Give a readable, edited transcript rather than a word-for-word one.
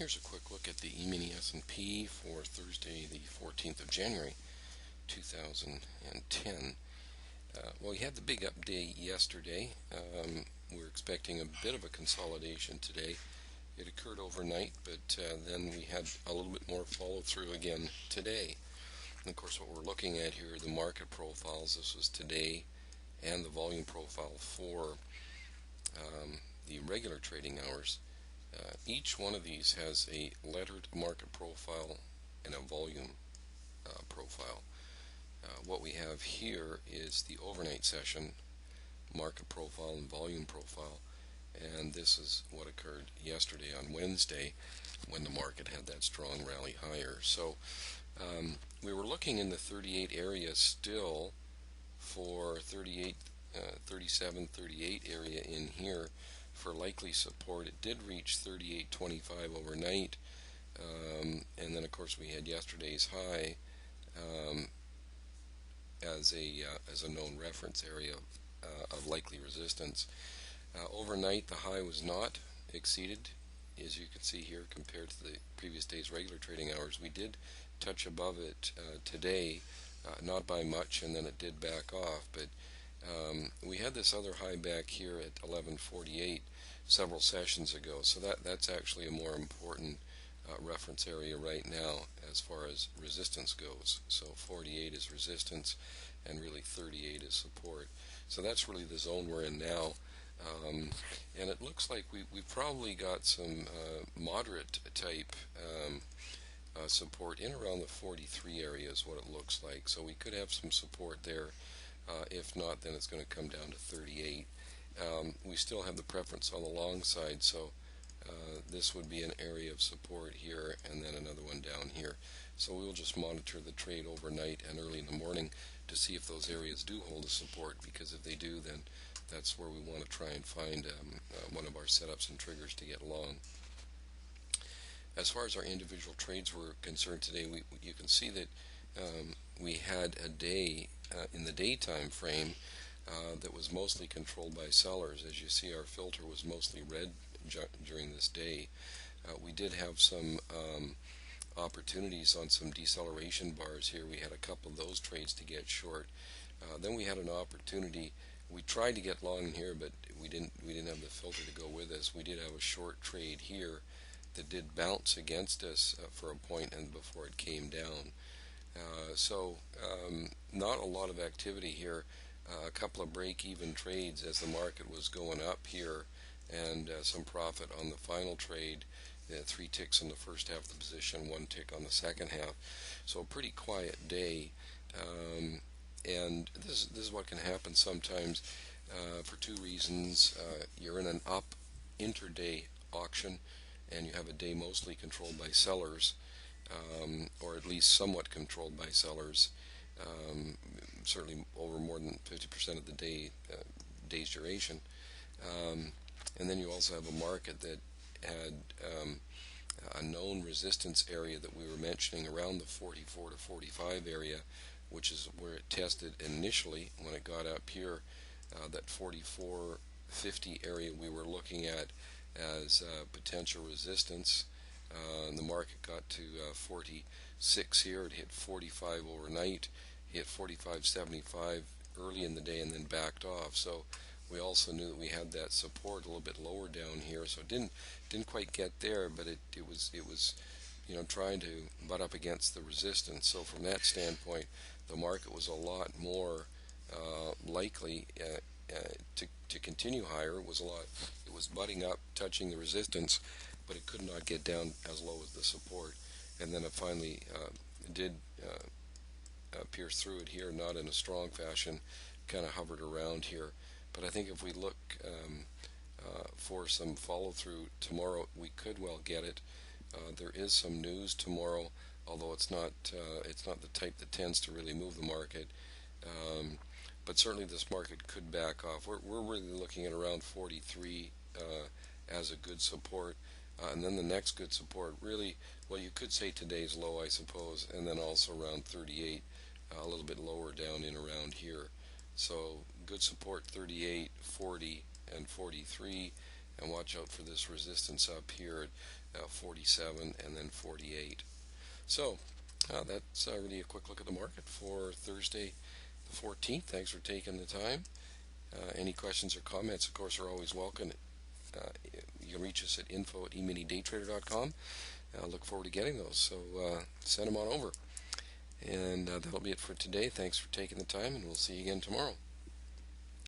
Here's a quick look at the E-mini S&P for Thursday, the 14th of January, 2010. Well, we had the big up day yesterday. We're expecting a bit of a consolidation today. It occurred overnight, but then we had a little bit more follow-through again today. And of course, what we're looking at here are the market profiles. This was today, and the volume profile for the regular trading hours. Each one of these has a lettered market profile and a volume profile. What we have here is the overnight session market profile and volume profile, and this is what occurred yesterday on Wednesday when the market had that strong rally higher. So we were looking in the 38 area still for 38, 37, 38 area in here for likely support. It did reach 38.25 overnight, and then of course we had yesterday's high as a known reference area of likely resistance. Overnight the high was not exceeded, as you can see here, compared to the previous day's regular trading hours. We did touch above it today, not by much, and then it did back off, but we had this other high back here at 1148 several sessions ago, so that's actually a more important reference area right now as far as resistance goes. So 48 is resistance and really 38 is support. So that's really the zone we're in now. And it looks like we've probably got some moderate type support in around the 43 area is what it looks like. So we could have some support there. If not, then it's going to come down to 38. We still have the preference on the long side, so this would be an area of support here and then another one down here. So we'll just monitor the trade overnight and early in the morning to see if those areas do hold a support, because if they do, then that's where we want to try and find one of our setups and triggers to get long. As far as our individual trades were concerned today, you can see that we had a day in the daytime frame that was mostly controlled by sellers. As you see, our filter was mostly red during this day. We did have some opportunities on some deceleration bars here. We had a couple of those trades to get short. Then we had an opportunity. We tried to get long here, but we didn't have the filter to go with us. We did have a short trade here that did bounce against us for a point and before it came down. So not a lot of activity here. A couple of break-even trades as the market was going up here, and some profit on the final trade. 3 ticks in the first half of the position, 1 tick on the second half. So a pretty quiet day. And this is what can happen sometimes for two reasons. You're in an up intraday auction, and you have a day mostly controlled by sellers, or at least somewhat controlled by sellers, certainly over more than 50% of the day's duration. And then you also have a market that had a known resistance area that we were mentioning around the 44 to 45 area, which is where it tested initially when it got up here. That 44.50 area we were looking at as potential resistance. The market got to 46 here. It hit 45 overnight, hit 45.75 early in the day, and then backed off. So we also knew that we had that support a little bit lower down here, so it didn't quite get there, but it was trying to butt up against the resistance. So from that standpoint, the market was a lot more likely to continue higher. It was butting up, touching the resistance, but it could not get down as low as the support. And then it finally did pierce through it here, not in a strong fashion, kind of hovered around here. But I think if we look for some follow-through tomorrow, we could well get it. There is some news tomorrow, although it's not the type that tends to really move the market. But certainly this market could back off. We're really looking at around 43 as a good support. And then the next good support, really, well, you could say today's low, I suppose, and then also around 38, a little bit lower down in around here. So good support 38, 40, and 43, and watch out for this resistance up here 47, and then 48. So that's really a quick look at the market for Thursday the 14th. Thanks for taking the time. Any questions or comments, of course, are always welcome. You can reach us at info@eminidaytrader.com. I look forward to getting those, so send them on over. And that'll be it for today. Thanks for taking the time, and we'll see you again tomorrow.